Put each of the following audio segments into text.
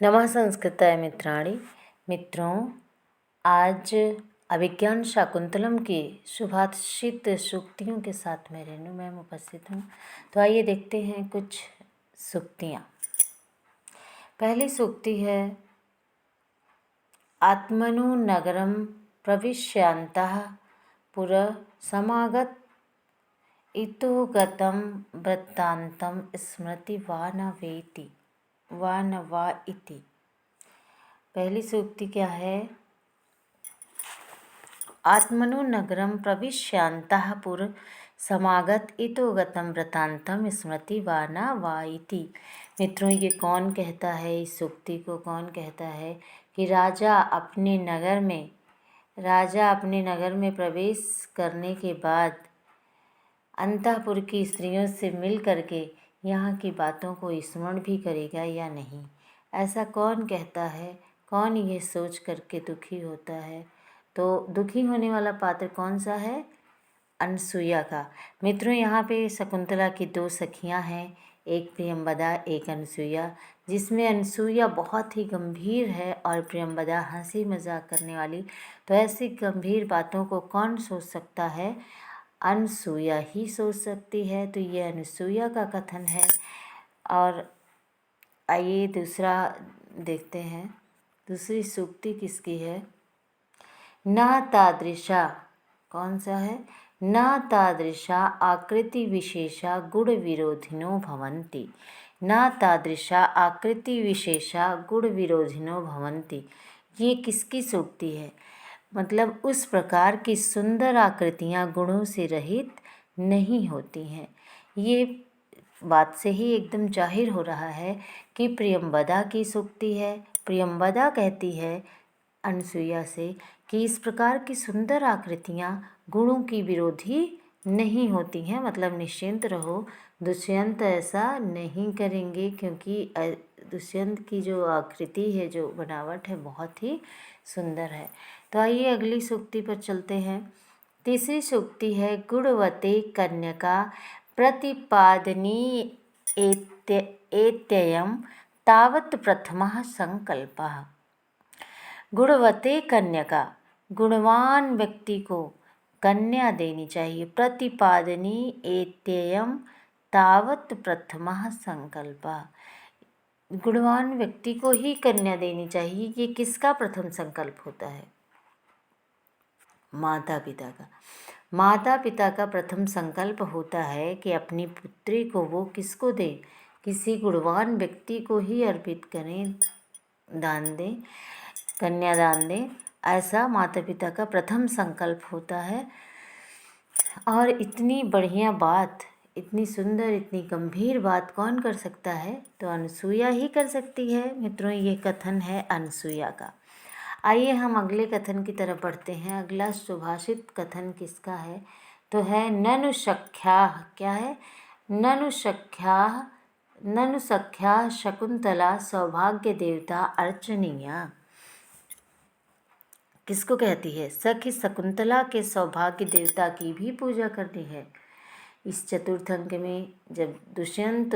नमः संस्कृताय मित्राणि। मित्रों, आज अभिज्ञान शाकुंतलम की सुभाषित सूक्तियों के साथ में रेणु मैम उपस्थित हूँ। तो आइए देखते हैं कुछ सूक्तियाँ। पहली सूक्ति है, आत्मनु नगरम प्रविश्यांतः पुर समागत इतो गतं वृत्तान्तं स्मृति वा न वा इति। पहली सूक्ति क्या है? आत्मनु नगरम प्रविश्यांतः पुर समागत इतो गतं वृत्तान्तं स्मृति वा न वा इति। मित्रों, ये कौन कहता है? इस सूक्ति को कौन कहता है कि राजा अपने नगर में प्रवेश करने के बाद अंतःपुर की स्त्रियों से मिल करके यहाँ की बातों को स्मरण भी करेगा या नहीं? ऐसा कौन कहता है? कौन ये सोच करके दुखी होता है? तो दुखी होने वाला पात्र कौन सा है? अनसुईया का। मित्रों, यहाँ पे शकुंतला की दो सखियाँ हैं, एक प्रियंवदा, एक अनसुईया, जिसमें अनसुईया बहुत ही गंभीर है और प्रियंवदा हंसी मजाक करने वाली। तो ऐसी गंभीर बातों को कौन सोच सकता है? अनसुईया ही सोच सकती है। तो ये अनसुईया का कथन है। और आइए दूसरा देखते हैं, दूसरी सूक्ति किसकी है? न तादृशा, कौन सा है? न तादृशा आकृति विशेषा गुण विरोधिनो भवन्ति। न तादृशा आकृति विशेषा गुण विरोधिनो भवन्ति। ये किसकी सूक्ति है? मतलब उस प्रकार की सुंदर आकृतियाँ गुणों से रहित नहीं होती हैं। ये बात से ही एकदम जाहिर हो रहा है कि प्रियंवदा की सूक्ति है। प्रियंवदा कहती है अनसुईया से कि इस प्रकार की सुंदर आकृतियाँ गुणों की विरोधी नहीं होती हैं। मतलब निश्चिंत रहो, दुष्यंत ऐसा नहीं करेंगे, क्योंकि दुष्यंत की जो आकृति है, जो बनावट है, बहुत ही सुंदर है। तो आइए अगली सूक्ति पर चलते हैं। तीसरी सूक्ति है, गुणवते कन्यका प्रतिपादनी एत्ययं तावत् प्रथमः संकल्पः। गुणवते कन्यका, गुणवान व्यक्ति को कन्या देनी चाहिए। प्रतिपादनी एत्ययं तावत् प्रथमः संकल्पः। गुणवान व्यक्ति को ही कन्या देनी चाहिए। ये किसका प्रथम संकल्प होता है? माता पिता का। माता पिता का प्रथम संकल्प होता है कि अपनी पुत्री को वो किसको दे? किसी गुणवान व्यक्ति को ही अर्पित करें, दान दें, कन्यादान दें। ऐसा माता पिता का प्रथम संकल्प होता है। और इतनी बढ़िया बात, इतनी सुंदर, इतनी गंभीर बात कौन कर सकता है? तो अनसुईया ही कर सकती है। मित्रों, ये कथन है अनसुईया का। आइए हम अगले कथन की तरफ बढ़ते हैं। अगला सुभाषित कथन किसका है? तो है ननु सख्याः। क्या है? ननु सख्याः शकुंतला सौभाग्य देवता अर्चनीया। किसको कहती है? सखी शकुंतला के सौभाग्य देवता की भी पूजा करनी है। इस चतुर्थ अंक में जब दुष्यंत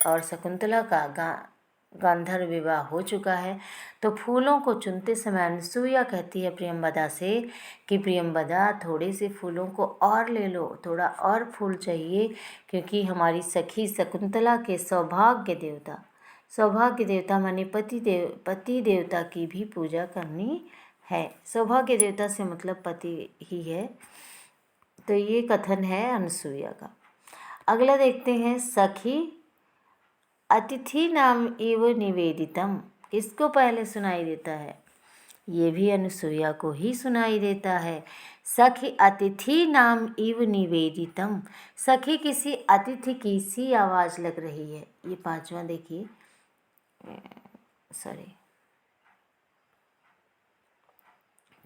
और शकुंतला का गांधर्व विवाह हो चुका है, तो फूलों को चुनते समय अनसुईया कहती है प्रियंवदा से कि प्रियंवदा, थोड़े से फूलों को और ले लो, थोड़ा और फूल चाहिए, क्योंकि हमारी सखी शकुंतला के सौभाग्य देवता माने पति देवता की भी पूजा करनी है। सौभाग्य देवता से मतलब पति ही है। तो ये कथन है अनसुईया का। अगला देखते हैं, सखी अतिथि नाम एव निवेदितम। किसको पहले सुनाई देता है? ये भी अनसुईया को ही सुनाई देता है। सखी अतिथि नाम इव निवेदितम। सखी किसी अतिथि की सी आवाज़ लग रही है। ये पांचवा देखिए,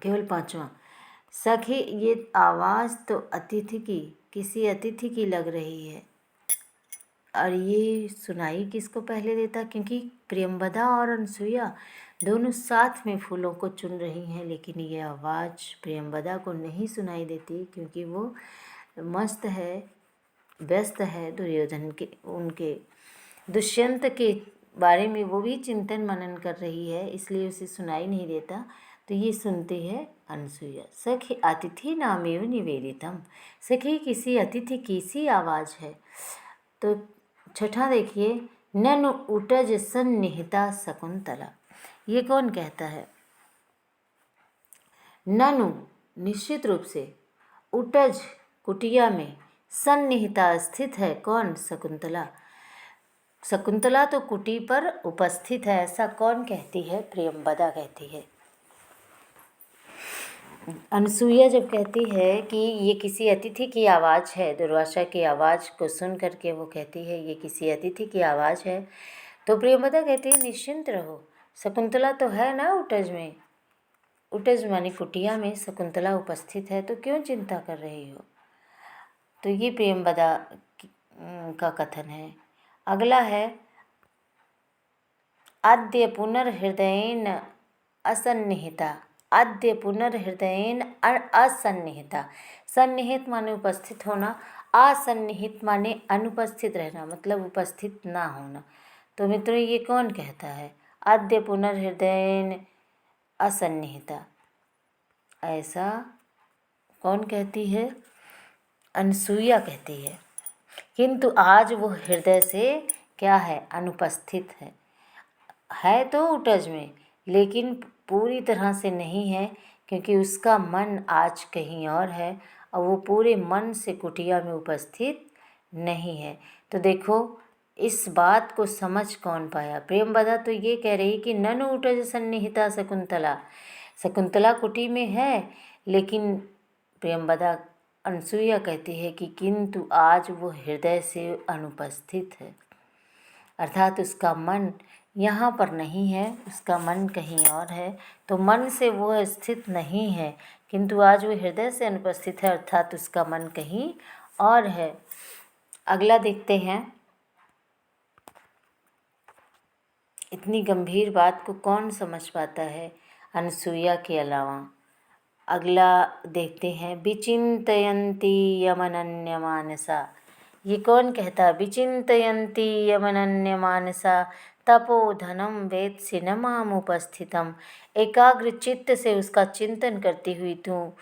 केवल पांचवा। सखी, ये आवाज़ तो अतिथि की, किसी अतिथि की लग रही है। और ये सुनाई किसको पहले देता? क्योंकि प्रियंवदा और अनसुईया दोनों साथ में फूलों को चुन रही हैं, लेकिन ये आवाज़ प्रियंवदा को नहीं सुनाई देती, क्योंकि वो मस्त है, व्यस्त है दुर्योधन के, उनके दुष्यंत के बारे में वो भी चिंतन मनन कर रही है, इसलिए उसे सुनाई नहीं देता। तो ये सुनती है अनसुईया। सखी अतिथि नामेव निवेदितम, सखी किसी अतिथि की सी आवाज़ है। तो छठा देखिए, ननु उटज सन्निहिता शकुंतला, ये कौन कहता है? ननु निश्चित रूप से, उटज कुटिया में, सन्निहिता स्थित है, कौन? शकुंतला। शकुंतला तो कुटी पर उपस्थित है, ऐसा कौन कहती है? प्रियंवदा कहती है। अनसुईया जब कहती है कि ये किसी अतिथि की आवाज़ है, दुर्वासा की आवाज़ को सुन करके वो कहती है ये किसी अतिथि की आवाज़ है, तो प्रियंवदा कहती है निश्चिंत रहो, शकुंतला तो है ना उटज में, उटज मानी कुटिया में शकुंतला उपस्थित है, तो क्यों चिंता कर रही हो? तो ये प्रियंवदा का कथन है। अगला है, आद्य पुनर्हृदयेन असन्निहिता, आद्य पुनर्हृदयेन असन्निहिता, सन्निहित माने उपस्थित होना, असन्निहित माने अनुपस्थित रहना, मतलब उपस्थित ना होना। तो मित्रों ये कौन कहता है? आद्य पुनर्हृदयेन असन्निहिता, ऐसा कौन कहती है? अनसुईया कहती है। किंतु आज वो हृदय से क्या है? अनुपस्थित है तो उटज में, लेकिन पूरी तरह से नहीं है, क्योंकि उसका मन आज कहीं और है और वो पूरे मन से कुटिया में उपस्थित नहीं है। तो देखो इस बात को समझ कौन पाया? प्रियंवदा तो ये कह रही कि ननु उटज सन्निहिता शकुंतला, शकुंतला कुटी में है, लेकिन प्रियंवदा अनसुईया कहती है कि किंतु आज वो हृदय से अनुपस्थित है, अर्थात उसका मन यहाँ पर नहीं है, उसका मन कहीं और है। तो मन से वो स्थित नहीं है, किंतु आज वो हृदय से अनुपस्थित है, अर्थात उसका मन कहीं और है। अगला देखते हैं, इतनी गंभीर बात को कौन समझ पाता है अनसुईया के अलावा? अगला देखते हैं, विचिन्तयन्ती यमनन्यमानसा, ये कौन कहता? विचिन्तयन्ती यमनन्यमानसा तपोधनम वेत्सि न मामुपस्थितम, एकाग्र चित्त से उसका चिंतन करती हुई तू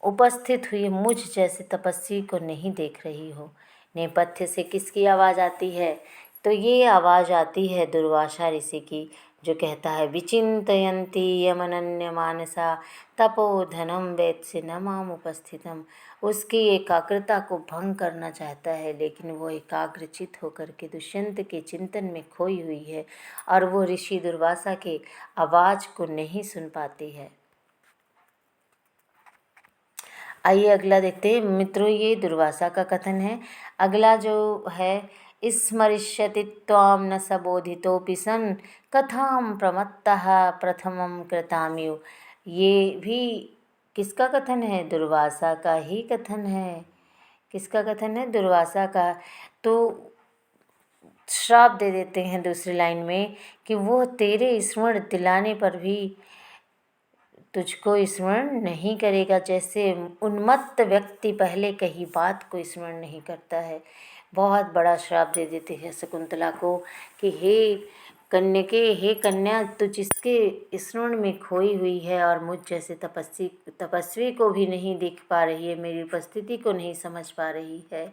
उपस्थित हुई मुझ जैसे तपस्वी को नहीं देख रही हो। नेपथ्य से किसकी आवाज़ आती है? तो ये आवाज़ आती है दुर्वासा ऋषि की, जो कहता है विचिन्तयन्ती यमनन्यमानसा तपोधनम वेत्सि न माम उपस्थितम, उसकी एकाग्रता को भंग करना चाहता है, लेकिन वो एकाग्रचित होकर के दुष्यंत के चिंतन में खोई हुई है और वो ऋषि दुर्वासा के आवाज़ को नहीं सुन पाती है। आइए अगला देखते हैं मित्रों, ये दुर्वासा का कथन है। अगला जो है, स्मरिष्यति त्वां न सबोधितोऽपि सन् कथां प्रमत्तः प्रथमं कृताम्यु, ये भी किसका कथन है? दुर्वासा का ही कथन है। किसका कथन है? दुर्वासा का। तो श्राप दे देते हैं दूसरी लाइन में कि वो तेरे स्मरण दिलाने पर भी तुझको स्मरण नहीं करेगा, जैसे उन्मत्त व्यक्ति पहले कही बात को स्मरण नहीं करता है। बहुत बड़ा श्राप दे देते हैं शकुंतला को कि हे कन्यके, हे कन्या, तू जिसके स्मरण में खोई हुई है और मुझ जैसे तपस्वी को भी नहीं देख पा रही है, मेरी उपस्थिति को नहीं समझ पा रही है,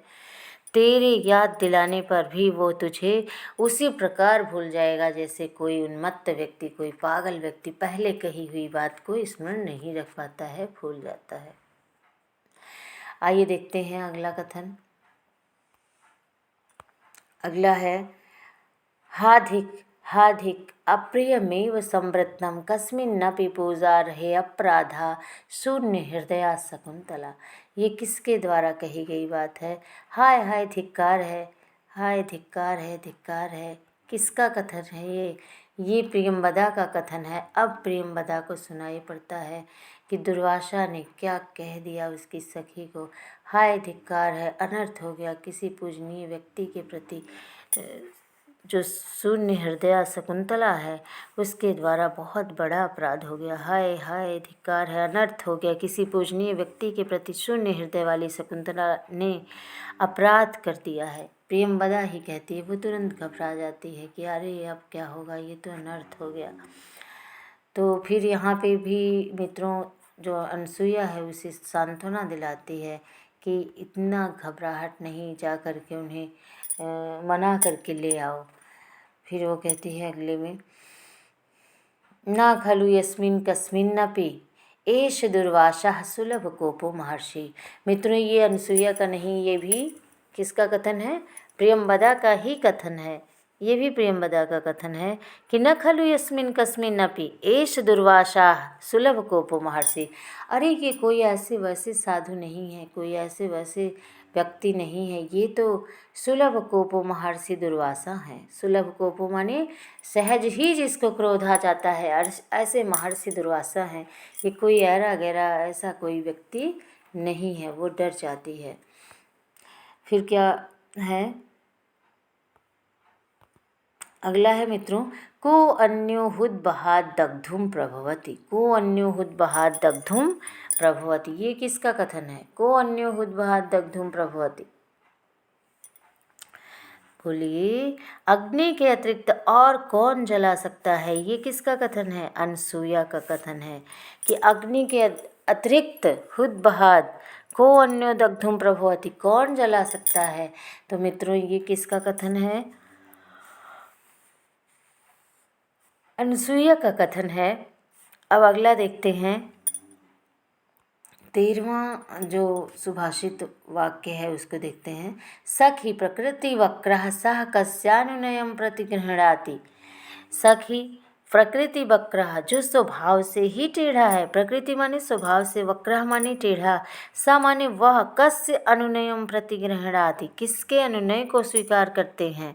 तेरे याद दिलाने पर भी वो तुझे उसी प्रकार भूल जाएगा जैसे कोई उन्मत्त व्यक्ति, कोई पागल व्यक्ति पहले कही हुई बात को स्मरण नहीं रख पाता है, भूल जाता है। आइए देखते हैं अगला कथन। अगला है, हाधिक अप्रियमेव संवृत्तं कस्मिन्नपि पूजार्हे अपराधा शून्य हृदया शकुंतला, ये किसके द्वारा कही गई बात है? हाय हाय धिक्कार है, हाय धिक्कार है, धिक्कार है। किसका कथन है ये प्रियंवदा का कथन है। अब प्रियंवदा को सुनाई पड़ता है कि दुर्वासा ने क्या कह दिया उसकी सखी को। हाय धिक्कार है, अनर्थ हो गया, किसी पूजनीय व्यक्ति के प्रति जो शून्य हृदया शकुंतला है उसके द्वारा बहुत बड़ा अपराध हो गया। हाय हाय धिक्कार है, अनर्थ हो गया, किसी पूजनीय व्यक्ति के प्रति शून्य हृदय वाली शकुंतला ने अपराध कर दिया है। प्रियंवदा ही कहती है, वो तुरंत घबरा जाती है कि अरे अब क्या होगा, ये तो अनर्थ हो गया। तो फिर यहाँ पे भी मित्रों जो अनसुईया है उसे सांत्वना दिलाती है कि इतना घबराहट नहीं, जा कर के उन्हें मना करके ले आओ। फिर वो कहती है अगले में, ना खलु यस्मिन् कस्मिन्नपि एष दुर्वासा सुलभ कोपो महर्षि। मित्रों ये अनसुईया का नहीं, ये भी किसका कथन है? प्रियंवदा का ही कथन है। ये भी प्रियंवदा का कथन है कि न खलु यस्मिन् कस्मिन्नपि एष दुर्वासा सुलभ कोपो महर्षि। अरे ये कोई ऐसे वैसे साधु नहीं है, कोई ऐसे वैसे व्यक्ति नहीं है, ये तो सुलभ कोपो महर्षि दुर्वासा हैं। सुलभ कोपो माने सहज ही जिसको क्रोध आ जाता है, ऐसे महर्षि दुर्वासा हैं। ये कोई ऐरा गैरा ऐसा कोई व्यक्ति नहीं है, वो डर जाती है। फिर क्या है? अगला है मित्रों, को अन्यो हुद्बहात् दग्धुम प्रभवति। को अन्यो हुद्बहात् दग्धुम प्रभवति, ये किसका कथन है? को अन्यो हुद्बहात् दग्धुम प्रभवति। बोलिए, अग्नि के अतिरिक्त और कौन जला सकता है? ये किसका कथन है? अनसुईया का कथन है कि अग्नि के अतिरिक्त हुद्बहात् को अन्यो दग्धुम प्रभवति, कौन जला सकता है? तो मित्रों ये किसका कथन है? अनसुईया का कथन है। अब अगला देखते हैं, 13वां जो सुभाषित वाक्य है उसको देखते हैं। सखी प्रकृति वक्रः सः कस्यानुनयं प्रतिगृह्णाति। सखी प्रकृति वक्रः, जो स्वभाव से ही टेढ़ा है, प्रकृति माने स्वभाव से, वक्रः माने टेढ़ा, स माने वह, कस्य अनुनयं प्रतिगृह्णाति, किसके अनुनय को स्वीकार करते हैं।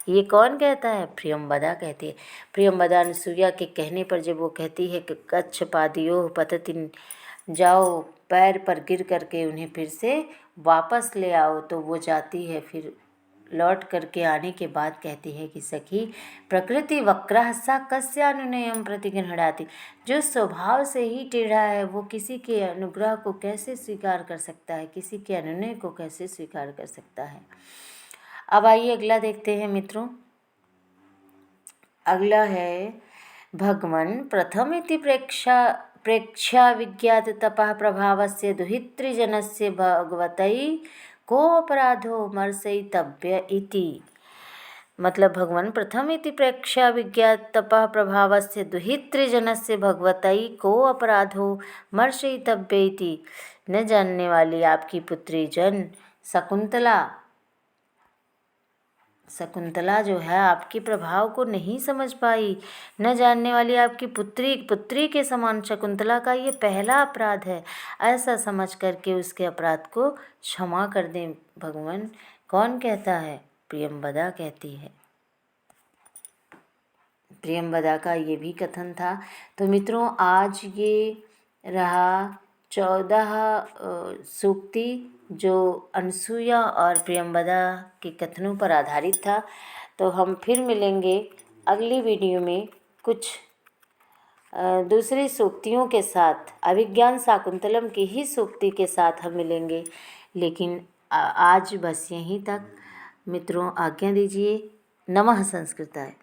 ये कौन कहता है? प्रियंवदा कहती है। प्रियंवदा अनसुईया के कहने पर जब वो कहती है कि कच्छ पादयोः पतति, जाओ पैर पर गिर करके उन्हें फिर से वापस ले आओ, तो वो जाती है। फिर लौट करके आने के बाद कहती है कि सखी प्रकृति वक्रः सा कस्यानुनयं प्रतिगृह्णाति, जो स्वभाव से ही टेढ़ा है वो किसी के अनुग्रह को कैसे स्वीकार कर सकता है, किसी के अनुनय को कैसे स्वीकार कर सकता है। अब आइए अगला देखते हैं मित्रों। अगला है, भगवन् प्रथमेति प्रेक्षा विज्ञात तपः प्रभावस्य दुहितृजनस्य भगवतै कोऽपराधो मर्शयितव्य इति। मतलब भगवन् प्रथमेति प्रेक्षा विज्ञात तपः प्रभावस्य दुहितृजनस्य भगवतै कोऽपराधो मर्शयितव्य इति। न जानने वाली आपकी पुत्री जन शकुंतला जो है आपके प्रभाव को नहीं समझ पाई। न जानने वाली आपकी पुत्री के समान शकुंतला का ये पहला अपराध है, ऐसा समझ करके उसके अपराध को क्षमा कर दें भगवान। कौन कहता है? प्रियंवदा कहती है। प्रियंवदा का ये भी कथन था। तो मित्रों आज ये रहा 14 सूक्ति जो अनसुईया और प्रियंवदा के कथनों पर आधारित था। तो हम फिर मिलेंगे अगली वीडियो में कुछ दूसरी सूक्तियों के साथ, अभिज्ञान शाकुंतलम की ही सूक्ति के साथ हम मिलेंगे। लेकिन आज बस यहीं तक मित्रों, आज्ञा दीजिए। नमः संस्कृताय।